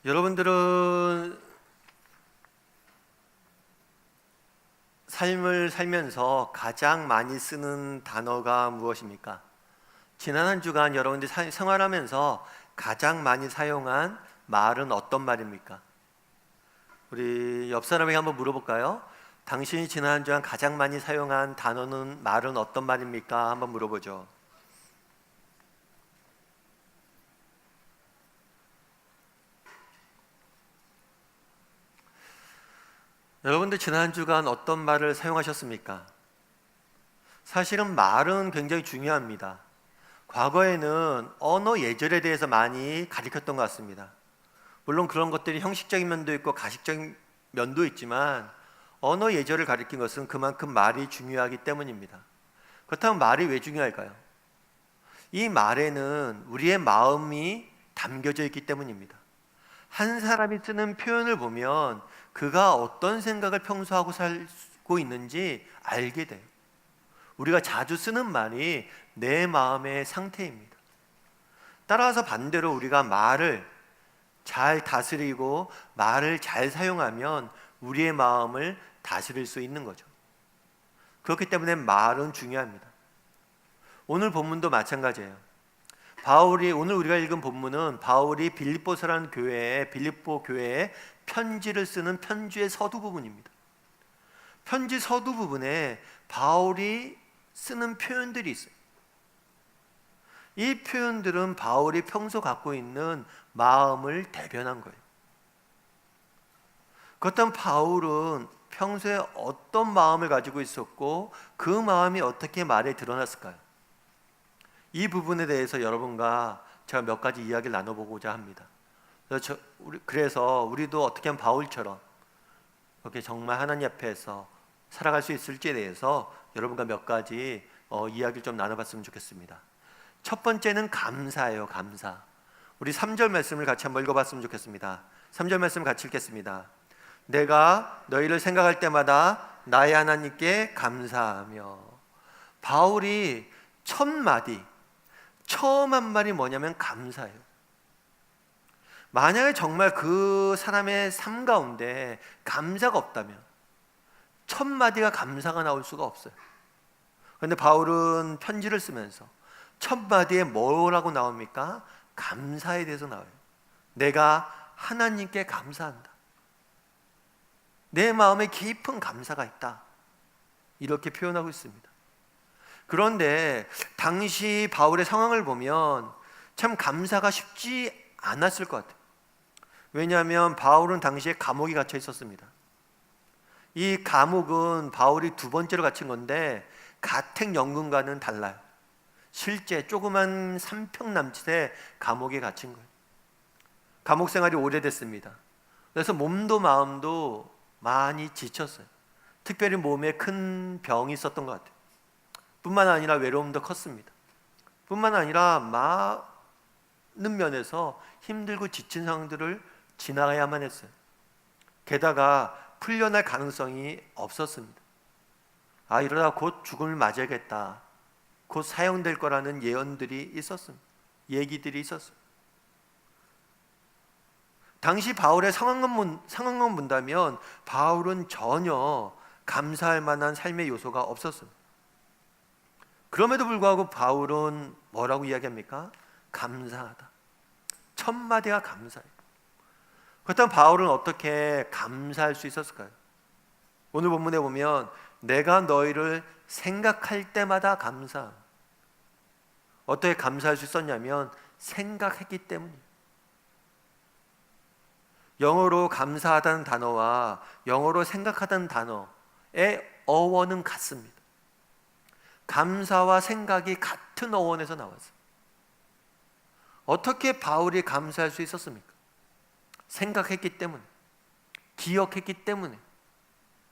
여러분들은 삶을 살면서 가장 많이 쓰는 단어가 무엇입니까? 지난 한 주간 여러분들이 생활하면서 가장 많이 사용한 말은 어떤 말입니까? 우리 옆 사람에게 한번 물어볼까요? 당신이 지난 한 주간 가장 많이 사용한 말은 어떤 말입니까? 한번 물어보죠. 여러분들 지난 한 주간 어떤 말을 사용하셨습니까? 사실은 말은 굉장히 중요합니다. 과거에는 언어 예절에 대해서 많이 가르쳤던 것 같습니다. 물론 그런 것들이 형식적인 면도 있고 가식적인 면도 있지만 언어 예절을 가르친 것은 그만큼 말이 중요하기 때문입니다. 그렇다면 말이 왜 중요할까요? 이 말에는 우리의 마음이 담겨져 있기 때문입니다. 한 사람이 쓰는 표현을 보면 그가 어떤 생각을 평소 하고 살고 있는지 알게 돼요. 우리가 자주 쓰는 말이 내 마음의 상태입니다. 따라서 반대로 우리가 말을 잘 다스리고 말을 잘 사용하면 우리의 마음을 다스릴 수 있는 거죠. 그렇기 때문에 말은 중요합니다. 오늘 본문도 마찬가지예요. 오늘 우리가 읽은 본문은 바울이 빌립보 교회에 편지를 쓰는 편지의 서두 부분입니다. 편지 서두 부분에 바울이 쓰는 표현들이 있어요. 이 표현들은 바울이 평소 갖고 있는 마음을 대변한 거예요. 그렇다면 바울은 평소에 어떤 마음을 가지고 있었고 그 마음이 어떻게 말에 드러났을까요? 이 부분에 대해서 여러분과 제가 몇 가지 이야기를 나눠보고자 합니다. 그래서 우리도 어떻게 하면 바울처럼 이렇게 정말 하나님 앞에서 살아갈 수 있을지에 대해서 여러분과 몇 가지 이야기를 좀 나눠봤으면 좋겠습니다. 첫 번째는 감사예요. 감사. 우리 3절 말씀을 같이 한번 읽어봤으면 좋겠습니다. 3절 말씀 같이 읽겠습니다. 내가 너희를 생각할 때마다 나의 하나님께 감사하며. 바울이 첫 마디, 처음 한 말이 뭐냐면 감사예요. 만약에 정말 그 사람의 삶 가운데 감사가 없다면 첫 마디가 감사가 나올 수가 없어요. 그런데 바울은 편지를 쓰면서 첫 마디에 뭐라고 나옵니까? 감사에 대해서 나와요. 내가 하나님께 감사한다. 내 마음에 깊은 감사가 있다. 이렇게 표현하고 있습니다. 그런데 당시 바울의 상황을 보면 참 감사가 쉽지 않았을 것 같아요. 왜냐하면 바울은 당시에 감옥에 갇혀 있었습니다. 이 감옥은 바울이 두 번째로 갇힌 건데 가택연금과는 달라요. 실제 조그만 3평 남짓의 감옥에 갇힌 거예요. 감옥 생활이 오래됐습니다. 그래서 몸도 마음도 많이 지쳤어요. 특별히 몸에 큰 병이 있었던 것 같아요. 뿐만 아니라 외로움도 컸습니다. 뿐만 아니라 많은 면에서 힘들고 지친 상황들을 지나야만 했어요. 게다가 풀려날 가능성이 없었습니다. 이러다 곧 죽음을 맞이하겠다, 곧 사형될 거라는 예언들이 있었습니다. 얘기들이 있었어요. 당시 바울의 상황만 본다면 바울은 전혀 감사할 만한 삶의 요소가 없었습니다. 그럼에도 불구하고 바울은 뭐라고 이야기합니까? 감사하다. 첫 마디가 감사해요. 그렇다면 바울은 어떻게 감사할 수 있었을까요? 오늘 본문에 보면 내가 너희를 생각할 때마다 감사함. 어떻게 감사할 수 있었냐면 생각했기 때문이에요. 영어로 감사하다는 단어와 영어로 생각하다는 단어의 어원은 같습니다. 감사와 생각이 같은 어원에서 나왔어요. 어떻게 바울이 감사할 수 있었습니까? 생각했기 때문에, 기억했기 때문에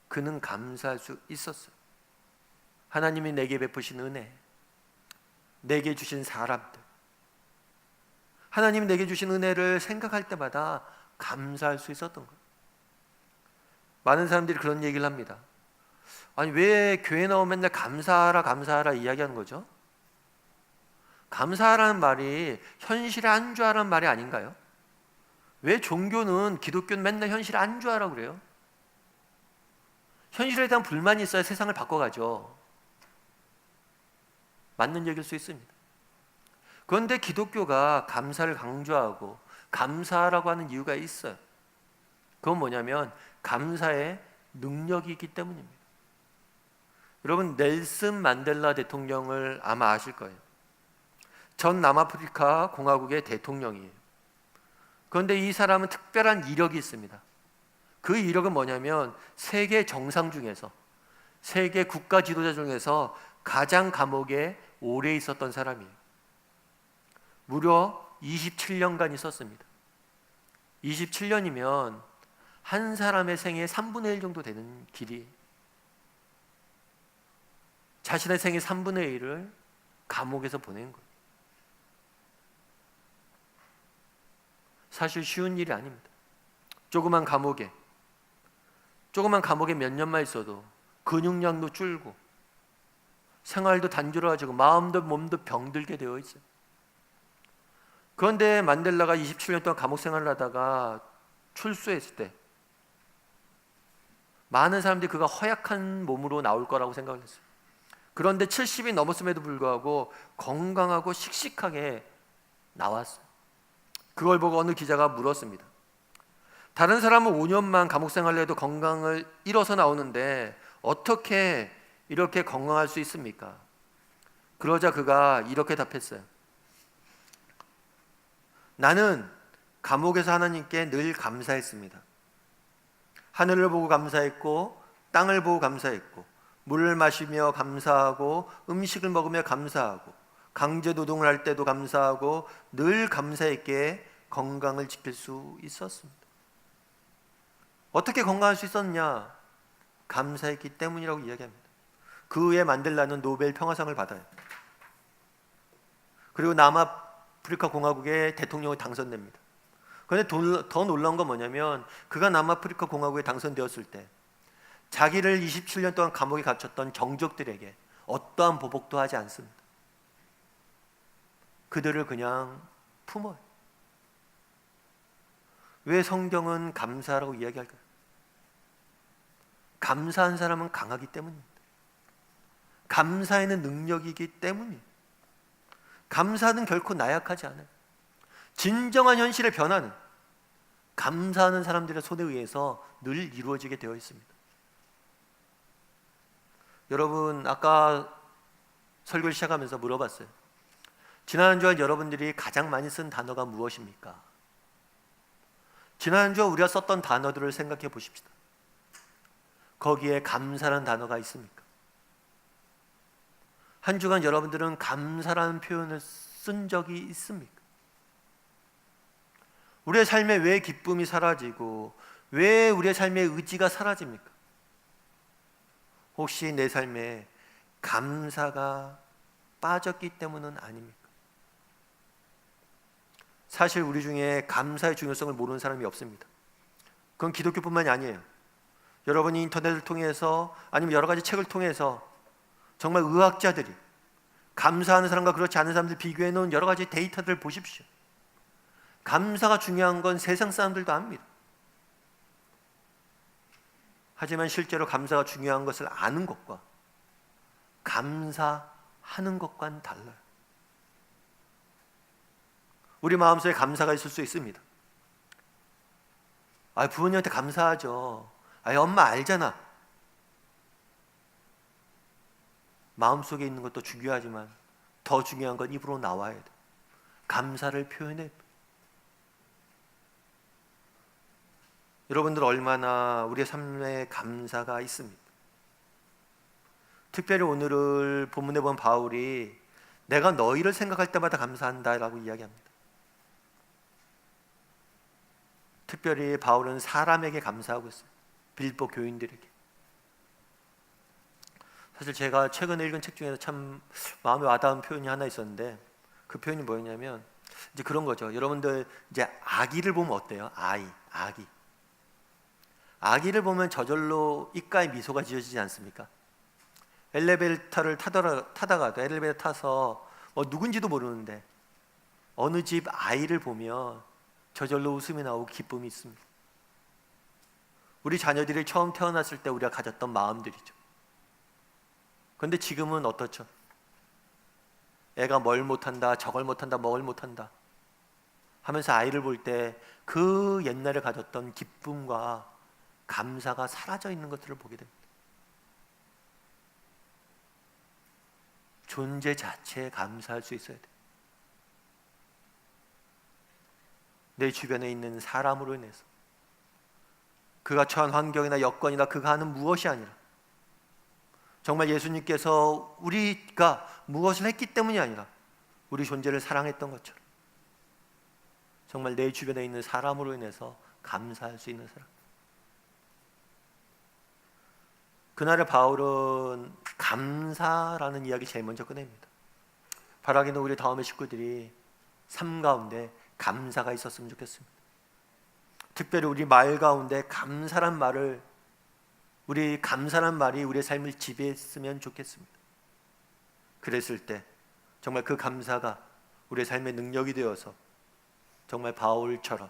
그는 감사할 수 있었어요. 하나님이 내게 베푸신 은혜, 내게 주신 사람들, 하나님이 내게 주신 은혜를 생각할 때마다 감사할 수 있었던 거예요. 많은 사람들이 그런 얘기를 합니다. 아니, 왜 교회 나오면 맨날 감사하라 이야기하는 거죠? 감사하라는 말이 현실에 안주하라는 말이 아닌가요? 왜 종교는 기독교는 맨날 현실을 안주하라고 그래요? 현실에 대한 불만이 있어야 세상을 바꿔가죠. 맞는 얘기일 수 있습니다. 그런데 기독교가 감사를 강조하고 감사라고 하는 이유가 있어요. 그건 뭐냐면 감사의 능력이 있기 때문입니다. 여러분, 넬슨 만델라 대통령을 아마 아실 거예요. 전 남아프리카 공화국의 대통령이에요. 그런데 이 사람은 특별한 이력이 있습니다. 그 이력은 뭐냐면 세계 정상 중에서, 세계 국가 지도자 중에서 가장 감옥에 오래 있었던 사람이에요. 무려 27년간 있었습니다. 27년이면 한 사람의 생의 3분의 1 정도 되는 길이, 자신의 생의 3분의 1을 감옥에서 보낸 거예요. 사실 쉬운 일이 아닙니다. 조그만 감옥에 몇 년만 있어도 근육량도 줄고 생활도 단조로워지고 마음도 몸도 병들게 되어 있어요. 그런데 만델라가 27년 동안 감옥 생활을 하다가 출소했을 때 많은 사람들이 그가 허약한 몸으로 나올 거라고 생각을 했어요. 그런데 70이 넘었음에도 불구하고 건강하고 씩씩하게 나왔어요. 그걸 보고 어느 기자가 물었습니다. 다른 사람은 5년만 감옥 생활을 해도 건강을 잃어서 나오는데 어떻게 이렇게 건강할 수 있습니까? 그러자 그가 이렇게 답했어요. 나는 감옥에서 하나님께 늘 감사했습니다. 하늘을 보고 감사했고 땅을 보고 감사했고 물을 마시며 감사하고 음식을 먹으며 감사하고 강제 노동을 할 때도 감사하고 늘 감사했기에 건강을 지킬 수 있었습니다. 어떻게 건강할 수 있었냐? 감사했기 때문이라고 이야기합니다. 그 후에 만델라는 노벨 평화상을 받아요. 그리고 남아프리카 공화국의 대통령이 당선됩니다. 그런데 더 놀라운 건 뭐냐면 그가 남아프리카 공화국에 당선되었을 때 자기를 27년 동안 감옥에 갇혔던 정적들에게 어떠한 보복도 하지 않습니다. 그들을 그냥 품어요. 왜 성경은 감사라고 이야기할까요? 감사한 사람은 강하기 때문입니다. 감사에는 능력이기 때문이에요. 감사는 결코 나약하지 않아요. 진정한 현실의 변화는 감사하는 사람들의 손에 의해서 늘 이루어지게 되어 있습니다. 여러분, 아까 설교를 시작하면서 물어봤어요. 지난 한 주간 여러분들이 가장 많이 쓴 단어가 무엇입니까? 지난 한 주간 우리가 썼던 단어들을 생각해 보십시다. 거기에 감사라는 단어가 있습니까? 한 주간 여러분들은 감사라는 표현을 쓴 적이 있습니까? 우리의 삶에 왜 기쁨이 사라지고 왜 우리의 삶의 의지가 사라집니까? 혹시 내 삶에 감사가 빠졌기 때문은 아닙니까? 사실 우리 중에 감사의 중요성을 모르는 사람이 없습니다. 그건 기독교뿐만이 아니에요. 여러분이 인터넷을 통해서 아니면 여러 가지 책을 통해서 정말 의학자들이 감사하는 사람과 그렇지 않은 사람들 비교해 놓은 여러 가지 데이터들을 보십시오. 감사가 중요한 건 세상 사람들도 압니다. 하지만 실제로 감사가 중요한 것을 아는 것과 감사하는 것과는 달라요. 우리 마음속에 감사가 있을 수 있습니다. 부모님한테 감사하죠. 엄마 알잖아. 마음속에 있는 것도 중요하지만 더 중요한 건 입으로 나와야 돼. 감사를 표현해. 여러분들 얼마나 우리의 삶에 감사가 있습니까? 특별히 오늘을 본문에 본 바울이 내가 너희를 생각할 때마다 감사한다라고 이야기합니다. 특별히 바울은 사람에게 감사하고 있어요. 빌보 교인들에게. 사실 제가 최근에 읽은 책 중에서 참 마음에 와닿은 표현이 하나 있었는데 그 표현이 뭐였냐면 이제 그런 거죠. 여러분들 이제 아기를 보면 어때요? 아기. 아기를 보면 저절로 입가에 미소가 지어지지 않습니까? 엘리베이터를 타다가도 엘리베이터 타서 누군지도 모르는데 어느 집 아이를 보면 저절로 웃음이 나오고 기쁨이 있습니다. 우리 자녀들이 처음 태어났을 때 우리가 가졌던 마음들이죠. 그런데 지금은 어떻죠? 애가 뭘 못한다, 저걸 못한다, 뭘 못한다 하면서 아이를 볼 때 그 옛날에 가졌던 기쁨과 감사가 사라져 있는 것들을 보게 됩니다. 존재 자체에 감사할 수 있어야 돼. 내 주변에 있는 사람으로 인해서, 그가 처한 환경이나 여건이나 그가 하는 무엇이 아니라 정말 예수님께서 우리가 무엇을 했기 때문이 아니라 우리 존재를 사랑했던 것처럼 정말 내 주변에 있는 사람으로 인해서 감사할 수 있는 사람. 그날의 바울은 감사라는 이야기 제일 먼저 꺼냅니다. 바라기는 우리 다음의 식구들이 삶 가운데 감사가 있었으면 좋겠습니다. 특별히 우리 말 가운데 감사란 말이 우리의 삶을 지배했으면 좋겠습니다. 그랬을 때 정말 그 감사가 우리의 삶의 능력이 되어서 정말 바울처럼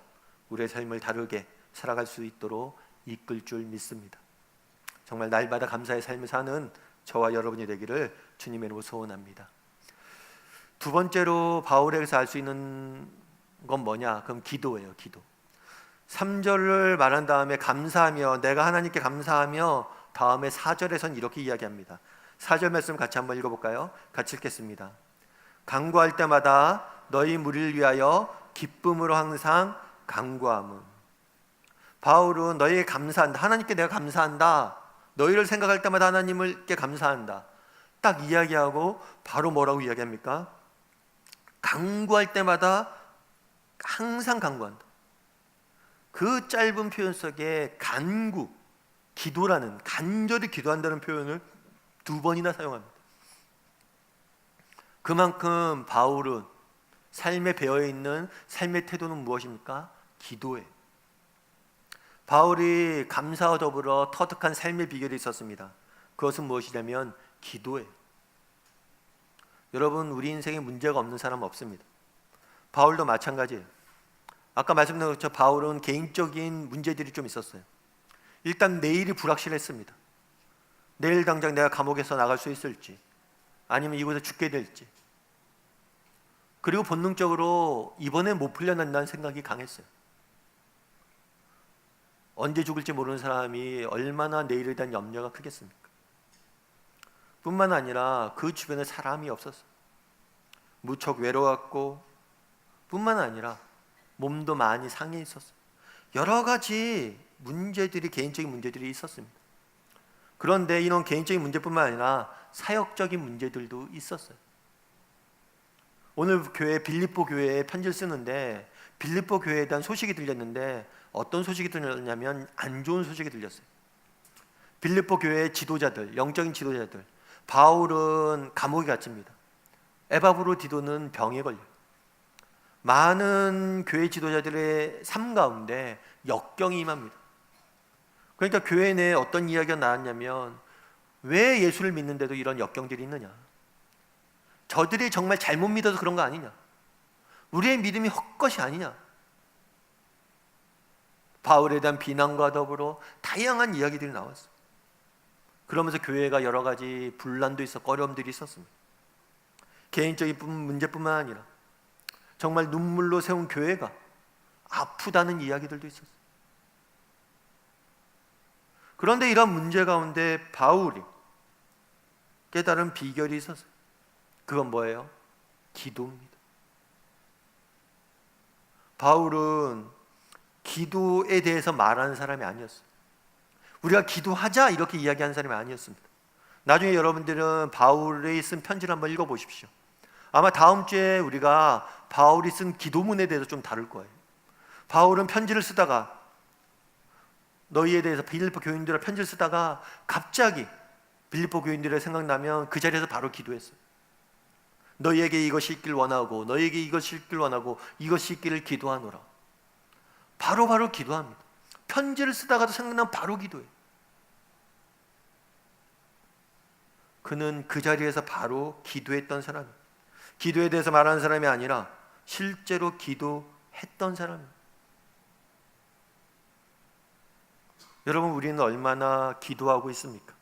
우리의 삶을 다르게 살아갈 수 있도록 이끌 줄 믿습니다. 정말 날마다 감사의 삶을 사는 저와 여러분이 되기를 주님의 이름으로 소원합니다. 두 번째로 바울에게서 알 수 있는 건 뭐냐? 그럼 기도예요. 기도. 3절을 말한 다음에 감사하며, 내가 하나님께 감사하며, 다음에 4절에선 이렇게 이야기합니다. 4절 말씀 같이 한번 읽어볼까요? 같이 읽겠습니다. 간구할 때마다 너희 무리를 위하여 기쁨으로 항상 간구함은. 바울은 너희에게 감사한다, 하나님께 내가 감사한다, 너희를 생각할 때마다 하나님께 감사한다 딱 이야기하고 바로 뭐라고 이야기합니까? 간구할 때마다 항상 간구한다. 그 짧은 표현 속에 간구, 기도라는, 간절히 기도한다는 표현을 2번이나 사용합니다. 그만큼 바울은 삶에 배어있는 삶의 태도는 무엇입니까? 기도예요. 바울이 감사와 더불어 터득한 삶의 비결이 있었습니다. 그것은 무엇이냐면 기도예요. 여러분, 우리 인생에 문제가 없는 사람은 없습니다. 바울도 마찬가지예요. 아까 말씀드린 것처럼 바울은 개인적인 문제들이 좀 있었어요. 일단 내일이 불확실했습니다. 내일 당장 내가 감옥에서 나갈 수 있을지, 아니면 이곳에 죽게 될지. 그리고 본능적으로 이번에 못 풀려난다는 생각이 강했어요. 언제 죽을지 모르는 사람이 얼마나 내일에 대한 염려가 크겠습니까? 뿐만 아니라 그 주변에 사람이 없었어요. 무척 외로웠고, 뿐만 아니라 몸도 많이 상해 있었어요. 여러 가지 문제들이, 개인적인 문제들이 있었습니다. 그런데 이런 개인적인 문제뿐만 아니라 사역적인 문제들도 있었어요. 오늘 빌립보 교회에 편지를 쓰는데 빌립보 교회에 대한 소식이 들렸는데 어떤 소식이 들렸냐면 안 좋은 소식이 들렸어요. 빌립보 교회의 지도자들, 영적인 지도자들, 바울은 감옥에 갇힙니다. 에바브로디도는 병에 걸려요. 많은 교회 지도자들의 삶 가운데 역경이 임합니다. 그러니까 교회 내에 어떤 이야기가 나왔냐면, 왜 예수를 믿는데도 이런 역경들이 있느냐? 저들이 정말 잘못 믿어서 그런 거 아니냐? 우리의 믿음이 헛것이 아니냐? 바울에 대한 비난과 더불어 다양한 이야기들이 나왔어요. 그러면서 교회가 여러 가지 분란도 있었고 어려움들이 있었습니다. 개인적인 문제뿐만 아니라 정말 눈물로 세운 교회가 아프다는 이야기들도 있었어요. 그런데 이런 문제 가운데 바울이 깨달은 비결이 있었어요. 그건 뭐예요? 기도입니다. 바울은 기도에 대해서 말하는 사람이 아니었어요. 우리가 기도하자 이렇게 이야기하는 사람이 아니었습니다. 나중에 여러분들은 바울이 쓴 편지를 한번 읽어보십시오. 아마 다음 주에 우리가 바울이 쓴 기도문에 대해서 좀 다룰 거예요. 바울은 편지를 쓰다가, 너희에 대해서 빌립보 교인들의 편지를 쓰다가 갑자기 빌립보 교인들의 생각나면 그 자리에서 바로 기도했어요. 너희에게 이것이 있길 원하고, 너희에게 이것이 있길 원하고, 이것이 있기를 기도하노라. 바로 기도합니다. 편지를 쓰다가도 생각나면 바로 기도해요. 그는 그 자리에서 바로 기도했던 사람이에요. 기도에 대해서 말하는 사람이 아니라 실제로 기도했던 사람이에요. 여러분, 우리는 얼마나 기도하고 있습니까?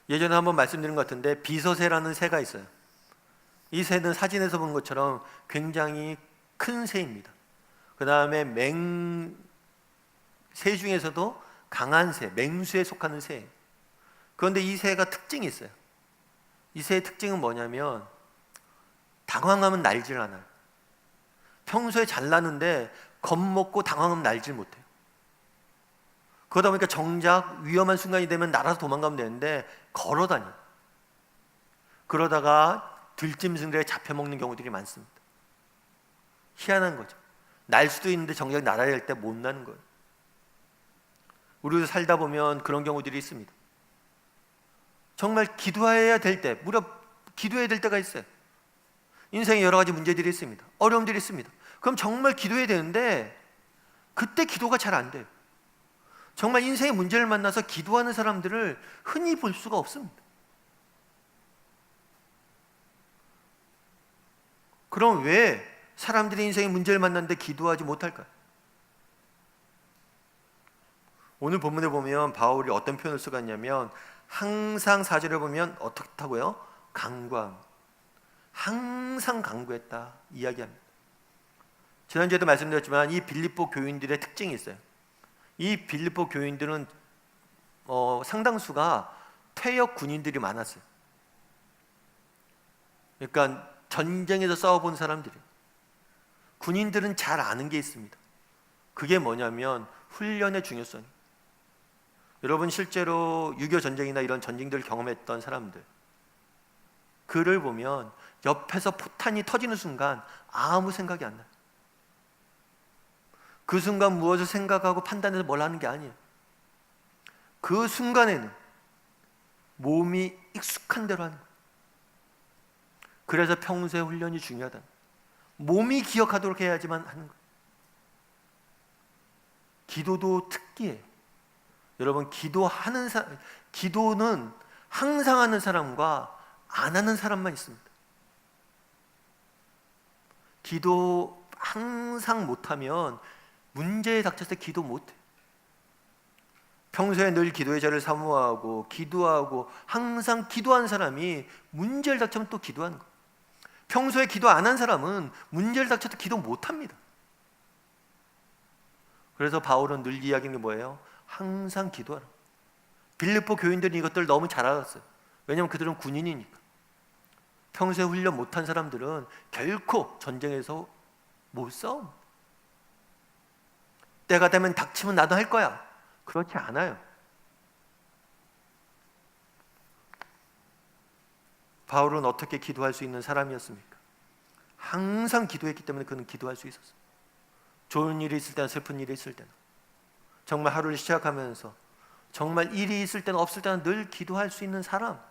예전에 한번 말씀드린 것 같은데 비서새라는 새가 있어요. 이 새는 사진에서 본 것처럼 굉장히 큰 새입니다. 그 다음에 새 중에서도 강한 새, 맹수에 속하는 새예요. 그런데 이 새가 특징이 있어요. 이 새의 특징은 뭐냐면 당황하면 날질 않아요. 평소에 잘 나는데 겁먹고 당황하면 날질 못해요. 그러다 보니까 정작 위험한 순간이 되면 날아서 도망가면 되는데 걸어 다녀요. 그러다가 들짐승들에 잡혀먹는 경우들이 많습니다. 희한한 거죠. 날 수도 있는데 정작 날아야 할 때 못 나는 거예요. 우리도 살다 보면 그런 경우들이 있습니다. 정말 기도해야 될 때, 무려 기도해야 될 때가 있어요. 인생에 여러 가지 문제들이 있습니다. 어려움들이 있습니다. 그럼 정말 기도해야 되는데 그때 기도가 잘 안 돼요. 정말 인생의 문제를 만나서 기도하는 사람들을 흔히 볼 수가 없습니다. 그럼 왜 사람들이 인생의 문제를 만났는데 기도하지 못할까요? 오늘 본문에 보면 바울이 어떤 표현을 쓰고 있냐면 항상 4절에 보면 어떻다고요? 간구함. 항상 간구했다 이야기합니다. 지난주에도 말씀드렸지만 이 빌립보 교인들의 특징이 있어요. 이 빌립보 교인들은 상당수가 퇴역 군인들이 많았어요. 그러니까 전쟁에서 싸워본 사람들이. 군인들은 잘 아는 게 있습니다. 그게 뭐냐면 훈련의 중요성. 여러분 실제로 6.25 전쟁이나 이런 전쟁들을 경험했던 사람들, 그를 보면 옆에서 포탄이 터지는 순간 아무 생각이 안 나요. 그 순간 무엇을 생각하고 판단해서 뭘 하는 게 아니에요. 그 순간에는 몸이 익숙한 대로 하는 거예요. 그래서 평소의 훈련이 중요하다. 몸이 기억하도록 해야지만 하는 거예요. 기도도 특기예요. 여러분, 기도는 항상 하는 사람과 안 하는 사람만 있습니다. 기도 항상 못하면 문제에 닥쳤을 때 기도 못해. 평소에 늘 기도의 자를 사모하고 기도하고 항상 기도한 사람이 문제를 닥치면 또 기도하는 거예요. 평소에 기도 안 한 사람은 문제를 닥쳐도 기도 못합니다. 그래서 바울은 늘 이야기하는 게 뭐예요? 항상 기도하라. 빌립보 교인들이 이것들 너무 잘 알았어요. 왜냐하면 그들은 군인이니까. 평소에 훈련 못한 사람들은 결코 전쟁에서 못 싸웁니다. 때가 되면 닥치면 나도 할 거야. 그렇지 않아요. 바울은 어떻게 기도할 수 있는 사람이었습니까? 항상 기도했기 때문에 그는 기도할 수 있었어요. 좋은 일이 있을 때나 슬픈 일이 있을 때나, 정말 하루를 시작하면서 정말 일이 있을 때나 없을 때나 늘 기도할 수 있는 사람,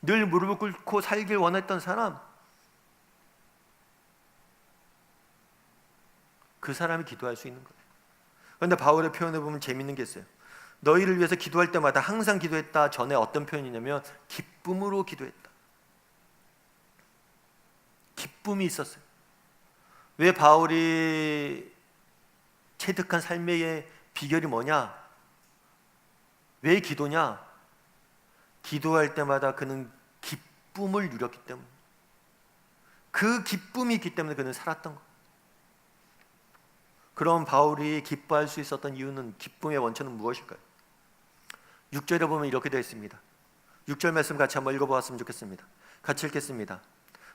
늘 무릎을 꿇고 살길 원했던 사람, 그 사람이 기도할 수 있는 거예요. 그런데 바울의 표현을 보면 재밌는 게 있어요. 너희를 위해서 기도할 때마다 항상 기도했다 전에 어떤 표현이냐면 기쁨으로 기도했다. 기쁨이 있었어요. 왜 바울이 체득한 삶의 비결이 뭐냐? 왜 기도냐? 기도할 때마다 그는 기쁨을 누렸기 때문에, 그 기쁨이 있기 때문에 그는 살았던 거예요. 그럼 바울이 기뻐할 수 있었던 이유는, 기쁨의 원천은 무엇일까요? 6절에 보면 이렇게 되어 있습니다. 6절 말씀 같이 한번 읽어보았으면 좋겠습니다. 같이 읽겠습니다.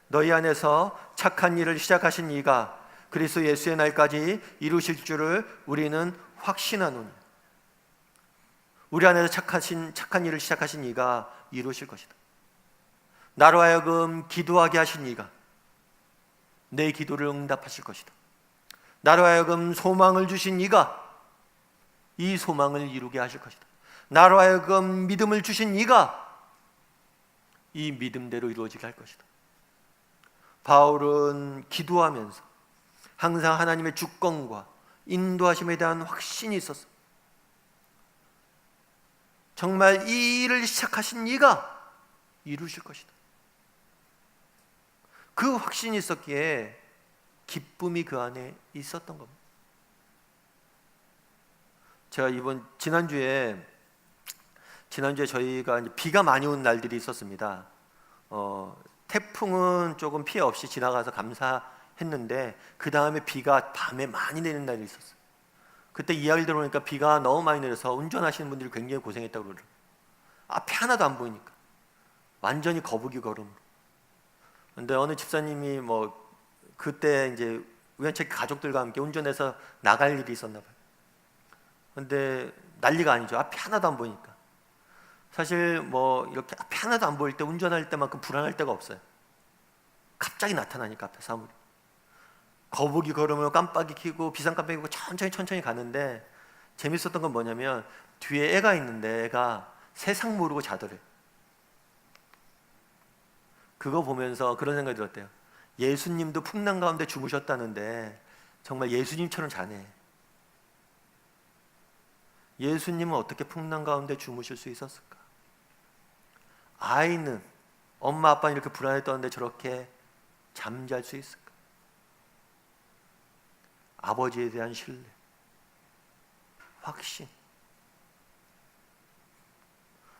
너희 안에서 착한 일을 시작하신 이가 그리스도 예수의 날까지 이루실 줄을 우리는 확신하노니. 우리 안에서 착한 일을 시작하신 이가 이루실 것이다. 나로 하여금 기도하게 하신 이가 내 기도를 응답하실 것이다. 나로 하여금 소망을 주신 이가 이 소망을 이루게 하실 것이다. 나로 하여금 믿음을 주신 이가 이 믿음대로 이루어지게 할 것이다. 바울은 기도하면서 항상 하나님의 주권과 인도하심에 대한 확신이 있었어. 정말 이 일을 시작하신 이가 이루실 것이다. 그 확신이 있었기에 기쁨이 그 안에 있었던 겁니다. 제가 지난주에 저희가 이제 비가 많이 온 날들이 있었습니다. 태풍은 조금 피해 없이 지나가서 감사했는데 그 다음에 비가 밤에 많이 내리는 날이 있었어요. 그때 이야기를 들어보니까 비가 너무 많이 내려서 운전하시는 분들이 굉장히 고생했다고 그러더라고요. 앞이 하나도 안 보이니까 완전히 거북이 걸음으로. 근데 어느 집사님이 그때 이제 우연찮게 가족들과 함께 운전해서 나갈 일이 있었나 봐요. 근데 난리가 아니죠. 앞이 하나도 안 보이니까. 사실 이렇게 앞이 하나도 안 보일 때 운전할 때만큼 불안할 때가 없어요. 갑자기 나타나니까 앞에 사물이. 거북이 걸음으로 깜빡이 켜고 비상깜빡이 켜고 천천히 가는데 재밌었던 건 뭐냐면 뒤에 애가 있는데 애가 세상 모르고 자더래요. 그거 보면서 그런 생각이 들었대요. 예수님도 풍랑 가운데 주무셨다는데 정말 예수님처럼 자네. 예수님은 어떻게 풍랑 가운데 주무실 수 있었을까? 아이는 엄마 아빠는 이렇게 불안했다는데 저렇게 잠잘 수 있을까? 아버지에 대한 신뢰, 확신.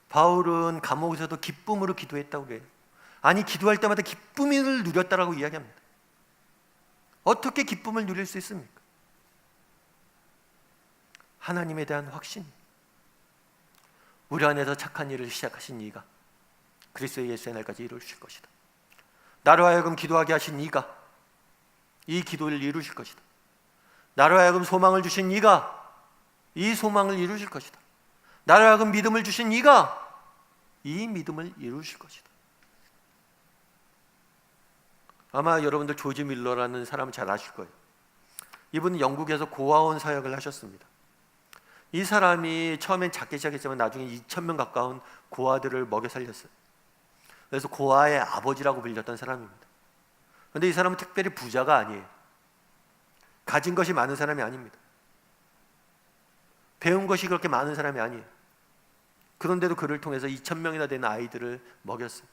바울은 감옥에서도 기쁨으로 기도했다고 그래요. 아니, 기도할 때마다 기쁨을 누렸다라고 이야기합니다. 어떻게 기쁨을 누릴 수 있습니까? 하나님에 대한 확신. 우리 안에서 착한 일을 시작하신 이가 그리스도 예수의 날까지 이루실 것이다. 나로 하여금 기도하게 하신 이가 이 기도를 이루실 것이다. 나로 하여금 소망을 주신 이가 이 소망을 이루실 것이다. 나로 하여금 믿음을 주신 이가 이 믿음을 이루실 것이다. 아마 여러분들 조지 밀러라는 사람은 잘 아실 거예요. 이분은 영국에서 고아원 사역을 하셨습니다. 이 사람이 처음엔 작게 시작했지만 나중에 2,000명 가까운 고아들을 먹여 살렸어요. 그래서 고아의 아버지라고 불렸던 사람입니다. 그런데 이 사람은 특별히 부자가 아니에요. 가진 것이 많은 사람이 아닙니다. 배운 것이 그렇게 많은 사람이 아니에요. 그런데도 그를 통해서 2,000명이나 되는 아이들을 먹였어요.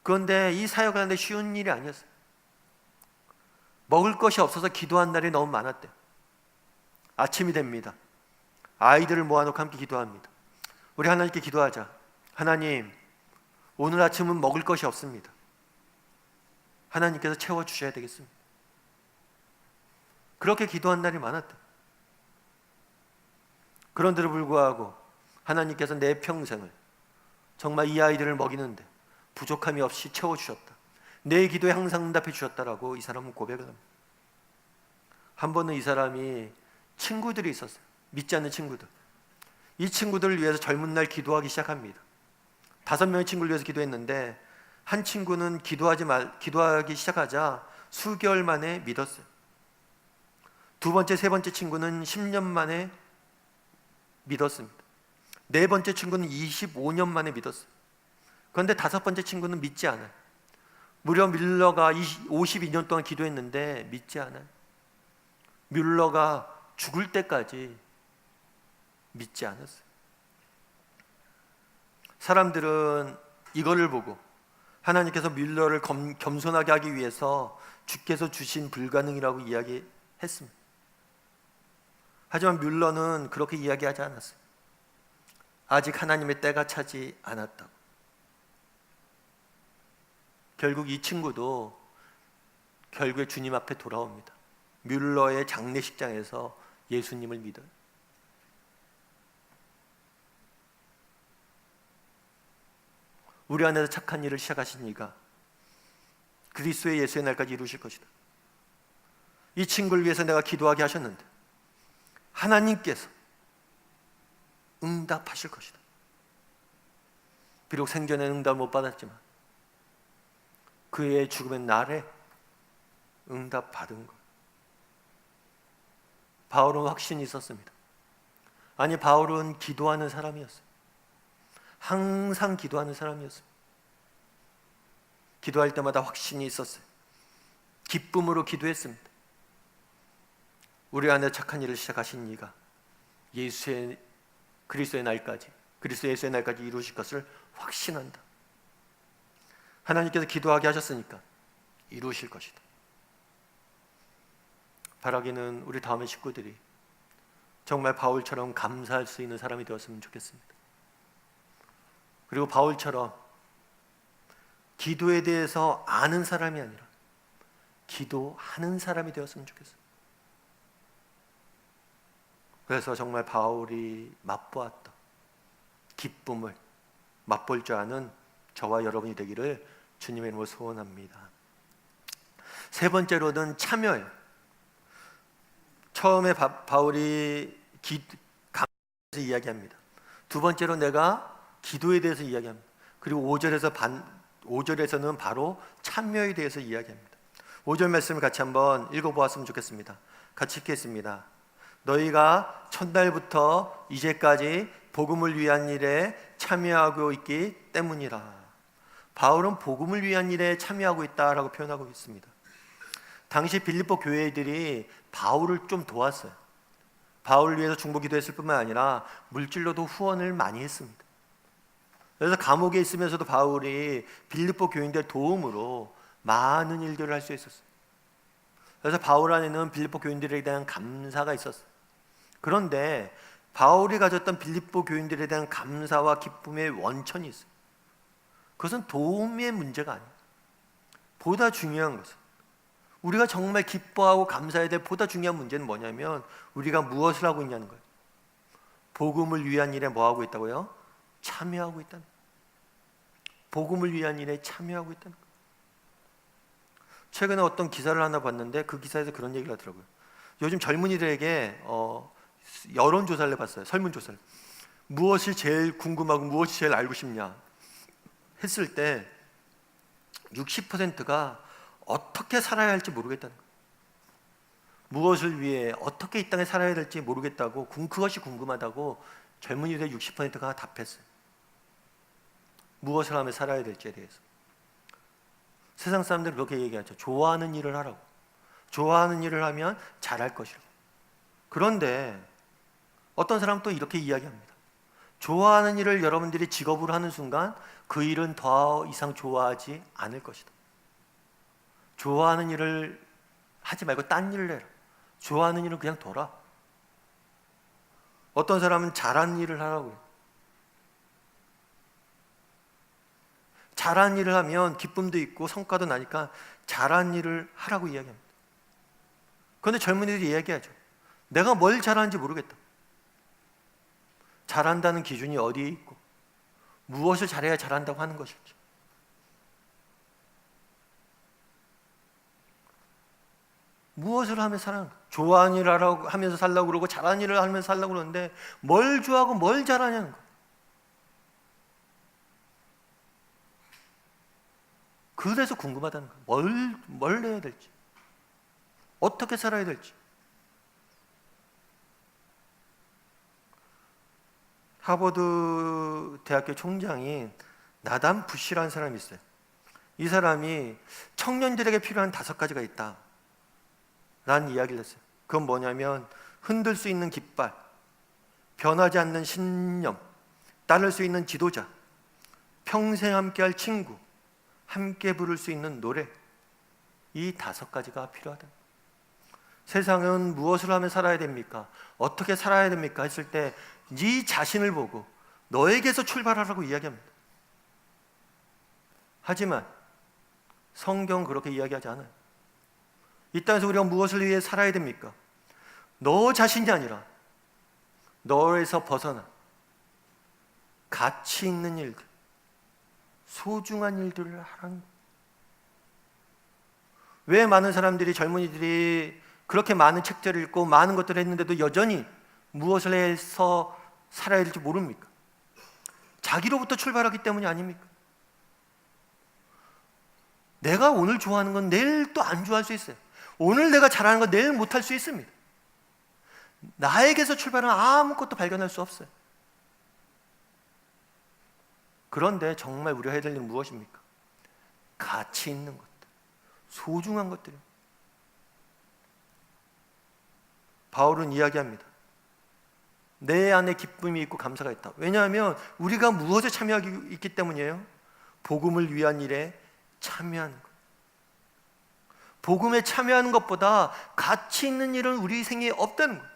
그런데 이 사역을 하는데 쉬운 일이 아니었어요. 먹을 것이 없어서 기도한 날이 너무 많았대요. 아침이 됩니다. 아이들을 모아놓고 함께 기도합니다. 우리 하나님께 기도하자. 하나님, 오늘 아침은 먹을 것이 없습니다. 하나님께서 채워주셔야 되겠습니다. 그렇게 기도한 날이 많았대요. 그런데도 불구하고 하나님께서 내 평생을 정말 이 아이들을 먹이는데 부족함이 없이 채워주셨다. 내 기도에 항상 응답해 주셨다라고 이 사람은 고백을 합니다. 한 번은 이 사람이 친구들이 있었어요. 믿지 않는 친구들. 이 친구들을 위해서 젊은 날 기도하기 시작합니다. 5명의 친구를 위해서 기도했는데 한 친구는 기도하기 시작하자 수개월 만에 믿었어요. 두 번째, 세 번째 친구는 10년 만에 믿었습니다. 네 번째 친구는 25년 만에 믿었어요. 그런데 5번째 친구는 믿지 않아요. 무려 뮬러가 52년 동안 기도했는데 믿지 않아요. 뮬러가 죽을 때까지 믿지 않았어요. 사람들은 이거를 보고 하나님께서 뮬러를 겸손하게 하기 위해서 주께서 주신 불가능이라고 이야기했습니다. 하지만 뮬러는 그렇게 이야기하지 않았어요. 아직 하나님의 때가 차지 않았다고. 결국 이 친구도 결국에 주님 앞에 돌아옵니다. 뮬러의 장례식장에서 예수님을 믿어요. 우리 안에서 착한 일을 시작하신 이가 그리스도의 예수의 날까지 이루실 것이다. 이 친구를 위해서 내가 기도하게 하셨는데 하나님께서 응답하실 것이다. 비록 생전에 응답을 못 받았지만 그의 죽음의 날에 응답 받은 것. 바울은 확신이 있었습니다. 아니, 바울은 기도하는 사람이었어요. 항상 기도하는 사람이었어요. 기도할 때마다 확신이 있었어요. 기쁨으로 기도했습니다. 우리 안에 착한 일을 시작하신 이가 그리스도의 날까지, 그리스도 예수의 날까지 이루실 것을 확신한다. 하나님께서 기도하게 하셨으니까 이루실 것이다. 바라기는 우리 다음의 식구들이 정말 바울처럼 감사할 수 있는 사람이 되었으면 좋겠습니다. 그리고 바울처럼 기도에 대해서 아는 사람이 아니라 기도하는 사람이 되었으면 좋겠어요. 그래서 정말 바울이 맛보았던 기쁨을 맛볼 줄 아는 저와 여러분이 되기를 주님의 이름으로 소원합니다. 세 번째로는 참여예요. 처음에 바울이 감사에 대해서 이야기합니다. 두 번째로 내가 기도에 대해서 이야기합니다. 그리고 5절에서는 바로 참여에 대해서 이야기합니다. 5절 말씀을 같이 한번 읽어보았으면 좋겠습니다. 같이 읽겠습니다. 너희가 첫날부터 이제까지 복음을 위한 일에 참여하고 있기 때문이라. 바울은 복음을 위한 일에 참여하고 있다라고 표현하고 있습니다. 당시 빌립보 교회들이 바울을 좀 도왔어요. 바울을 위해서 중보 기도했을 뿐만 아니라 물질로도 후원을 많이 했습니다. 그래서 감옥에 있으면서도 바울이 빌립보 교인들 도움으로 많은 일들을 할 수 있었어요. 그래서 바울 안에는 빌립보 교인들에 대한 감사가 있었어요. 그런데 바울이 가졌던 빌립보 교인들에 대한 감사와 기쁨의 원천이 있어요. 그것은 도움의 문제가 아니에요. 보다 중요한 것은, 우리가 정말 기뻐하고 감사해야 될 보다 중요한 문제는 뭐냐면 우리가 무엇을 하고 있냐는 거예요. 복음을 위한 일에 뭐 하고 있다고요? 참여하고 있다는 거예요. 복음을 위한 일에 참여하고 있다는 거예요. 최근에 어떤 기사를 하나 봤는데 그 기사에서 그런 얘기를 하더라고요. 요즘 젊은이들에게 여론조사를 해봤어요. 설문조사를. 무엇이 제일 궁금하고 무엇이 제일 알고 싶냐 했을 때 60%가 어떻게 살아야 할지 모르겠다는 거예요. 무엇을 위해 어떻게 이 땅에 살아야 될지 모르겠다고, 그것이 궁금하다고 젊은이들 60%가 답했어요. 무엇을 하면 살아야 될지에 대해서. 세상 사람들은 그렇게 얘기하죠. 좋아하는 일을 하라고. 좋아하는 일을 하면 잘할 것이라고. 그런데 어떤 사람은 또 이렇게 이야기합니다. 좋아하는 일을 여러분들이 직업으로 하는 순간 그 일은 더 이상 좋아하지 않을 것이다. 좋아하는 일을 하지 말고 딴 일을 해라. 좋아하는 일은 그냥 둬라. 어떤 사람은 잘하는 일을 하라고 해요. 잘한 일을 하면 기쁨도 있고 성과도 나니까 잘한 일을 하라고 이야기합니다. 그런데 젊은이들이 이야기하죠. 내가 뭘 잘하는지 모르겠다. 잘한다는 기준이 어디에 있고 무엇을 잘해야 잘한다고 하는 것일지. 무엇을 하면 살아는 거야. 좋아하는 일을 하면서 살려고 그러고 잘하는 일을 하면서 살려고 그러는데 뭘 좋아하고 뭘 잘하냐는 거야. 그래서 궁금하다는 거야. 뭘 해야 될지, 어떻게 살아야 될지. 하버드 대학교 총장인 나담 부시라는 사람이 있어요. 이 사람이 청년들에게 필요한 5가지가 있다 라는 이야기를 했어요. 그건 뭐냐면 흔들 수 있는 깃발, 변하지 않는 신념, 따를 수 있는 지도자, 평생 함께할 친구, 함께 부를 수 있는 노래. 이 5가지가 필요하다. 세상은 무엇을 하면 살아야 됩니까? 어떻게 살아야 됩니까? 했을 때 네 자신을 보고 너에게서 출발하라고 이야기합니다. 하지만 성경은 그렇게 이야기하지 않아요. 이 땅에서 우리가 무엇을 위해 살아야 됩니까? 너 자신이 아니라 너에서 벗어나 가치 있는 일들, 소중한 일들을 하라는 거예요. 왜 많은 사람들이, 젊은이들이 그렇게 많은 책들을 읽고 많은 것들을 했는데도 여전히 무엇을 해서 살아야 될지 모릅니까? 자기로부터 출발하기 때문이 아닙니까? 내가 오늘 좋아하는 건 내일 또 안 좋아할 수 있어요. 오늘 내가 잘하는 건 내일 못할 수 있습니다. 나에게서 출발은 아무것도 발견할 수 없어요. 그런데 정말 우리가 해야 될 일은 무엇입니까? 가치 있는 것들, 소중한 것들이요. 바울은 이야기합니다. 내 안에 기쁨이 있고 감사가 있다. 왜냐하면 우리가 무엇에 참여하기 있기 때문이에요. 복음을 위한 일에 참여하는 것. 복음에 참여하는 것보다 가치 있는 일은 우리 생애에 없다는 거예요.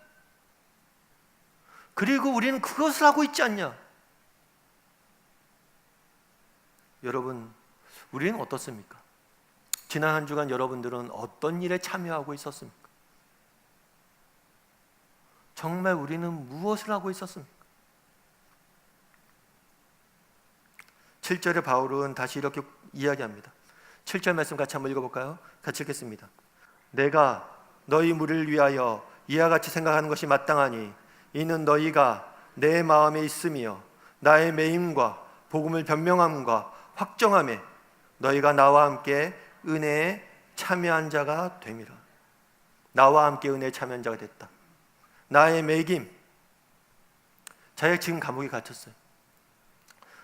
그리고 우리는 그것을 하고 있지 않냐? 여러분, 우리는 어떻습니까? 지난 한 주간 여러분들은 어떤 일에 참여하고 있었습니까? 정말 우리는 무엇을 하고 있었습니까? 7절에 바울은 다시 이렇게 이야기합니다. 7절 말씀 같이 한번 읽어볼까요? 같이 읽겠습니다. 내가 너희 무리를 위하여 이와 같이 생각하는 것이 마땅하니 이는 너희가 내 마음에 있으며 나의 매임과 복음을 변명함과 확정함에 너희가 나와 함께 은혜에 참여한 자가 됨이라. 나와 함께 은혜에 참여한 자가 됐다. 나의 매김, 자기가 지금 감옥에 갇혔어요.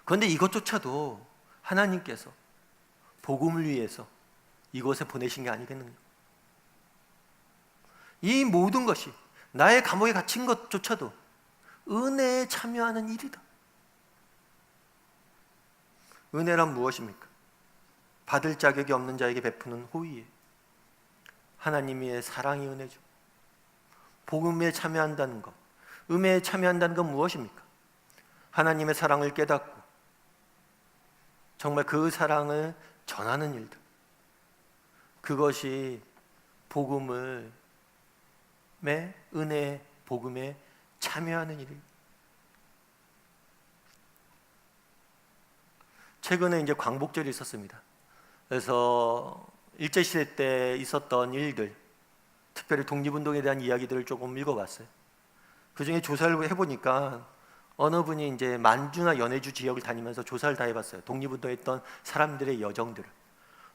그런데 이것조차도 하나님께서 복음을 위해서 이곳에 보내신 게 아니겠는가? 이 모든 것이 나의 감옥에 갇힌 것조차도 은혜에 참여하는 일이다. 은혜란 무엇입니까? 받을 자격이 없는 자에게 베푸는 호의예요. 하나님의 사랑이 은혜죠. 복음에 참여한다는 것, 은혜에 참여한다는 건 무엇입니까? 하나님의 사랑을 깨닫고 정말 그 사랑을 전하는 일들, 그것이 복음을 은혜, 복음에 참여하는 일입니다. 최근에 이제 광복절이 있었습니다. 그래서 일제시대 때 있었던 일들, 특별히 독립운동에 대한 이야기들을 조금 읽어봤어요. 그 중에 조사를 해보니까 어느 분이 이제 만주나 연해주 지역을 다니면서 조사를 다 해봤어요. 독립운동했던 사람들의 여정들을.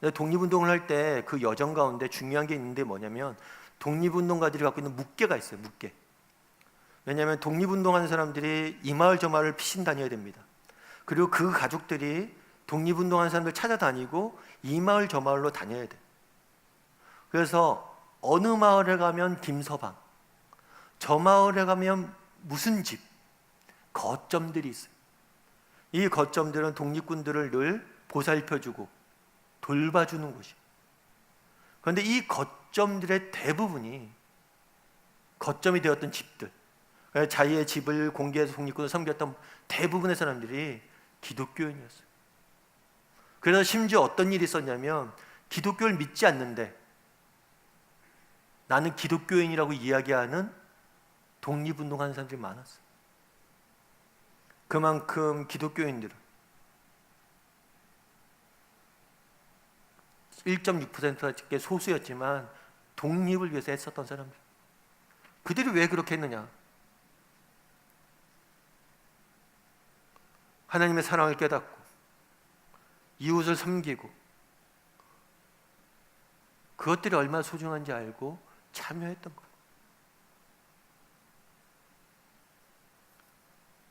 근데 독립운동을 할 때 그 여정 가운데 중요한 게 있는데 뭐냐면 독립운동가들이 갖고 있는 묵계가 있어요. 묵계. 왜냐하면 독립운동하는 사람들이 이 마을 저 마을을 피신 다녀야 됩니다. 그리고 그 가족들이 독립운동하는 사람들 찾아다니고 이 마을 저 마을로 다녀야 돼. 그래서 어느 마을에 가면 김서방, 저 마을에 가면 무슨 집, 거점들이 있어요. 이 거점들은 독립군들을 늘 보살펴주고 돌봐주는 곳이에요. 그런데 이 거점들의 대부분이 거점이 되었던 집들, 자기의 집을 공개해서 독립군을 섬겼던 대부분의 사람들이 기독교인이었어요. 그래서 심지어 어떤 일이 있었냐면 기독교를 믿지 않는데 나는 기독교인이라고 이야기하는 독립운동하는 사람들이 많았어요. 그만큼 기독교인들은 1.6%의 소수였지만 독립을 위해서 애썼던 사람들. 그들이 왜 그렇게 했느냐? 하나님의 사랑을 깨닫고 이웃을 섬기고 그것들이 얼마나 소중한지 알고 참여했던 거예요.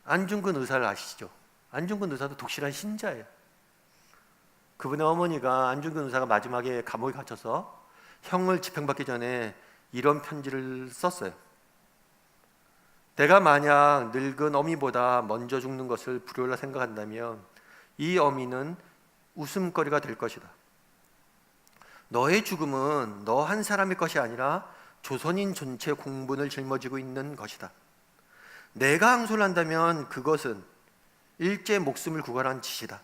안중근 의사를 아시죠? 안중근 의사도 독실한 신자예요. 그분의 어머니가 안중근 의사가 마지막에 감옥에 갇혀서 형을 집행받기 전에 이런 편지를 썼어요. 내가 만약 늙은 어미보다 먼저 죽는 것을 불효라 생각한다면 이 어미는 웃음거리가 될 것이다. 너의 죽음은 너 한 사람의 것이 아니라 조선인 전체 공분을 짊어지고 있는 것이다. 내가 항소를 한다면 그것은 일제 목숨을 구걸한 짓이다.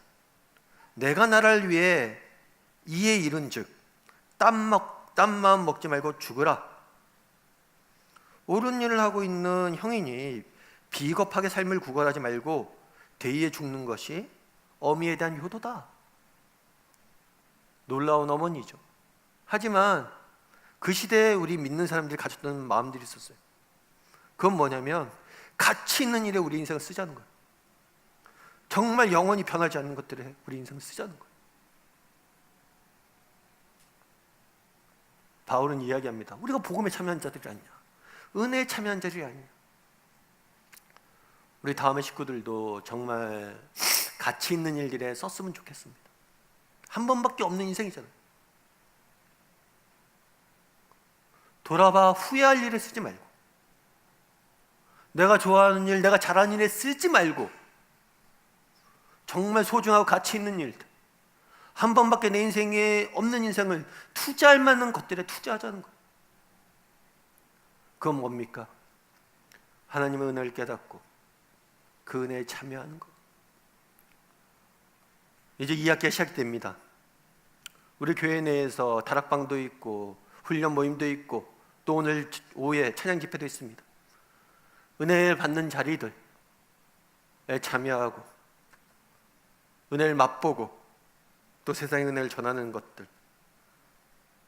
내가 나라를 위해 이에 이른즉 딴 마음 먹지 말고 죽으라. 옳은 일을 하고 있는 형이니 비겁하게 삶을 구걸하지 말고 대의에 죽는 것이 어미에 대한 효도다. 놀라운 어머니죠. 하지만 그 시대에 우리 믿는 사람들이 가졌던 마음들이 있었어요. 그건 뭐냐면 가치 있는 일에 우리 인생을 쓰자는 거예요. 정말 영원히 변하지 않는 것들에 우리 인생을 쓰자는 거예요. 바울은 이야기합니다. 우리가 복음에 참여한 자들이 아니냐, 은혜에 참여한 자들이 아니냐. 우리 다음의 식구들도 정말 가치 있는 일들에 썼으면 좋겠습니다. 한 번밖에 없는 인생이잖아요. 돌아봐 후회할 일에 쓰지 말고, 내가 좋아하는 일, 내가 잘하는 일에 쓰지 말고 정말 소중하고 가치 있는 일들, 한 번밖에 내 인생에 없는 인생을 투자할 만한 것들에 투자하자는 거예요. 그건 뭡니까? 하나님의 은혜를 깨닫고 그 은혜에 참여하는 것. 이제 2학기가 시작됩니다. 우리 교회 내에서 다락방도 있고 훈련 모임도 있고 또 오늘 오후에 찬양 집회도 있습니다. 은혜를 받는 자리들에 참여하고 은혜를 맛보고 또 세상의 은혜를 전하는 것들,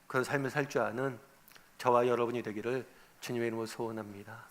그런 삶을 살 줄 아는 저와 여러분이 되기를 주님의 이름으로 소원합니다.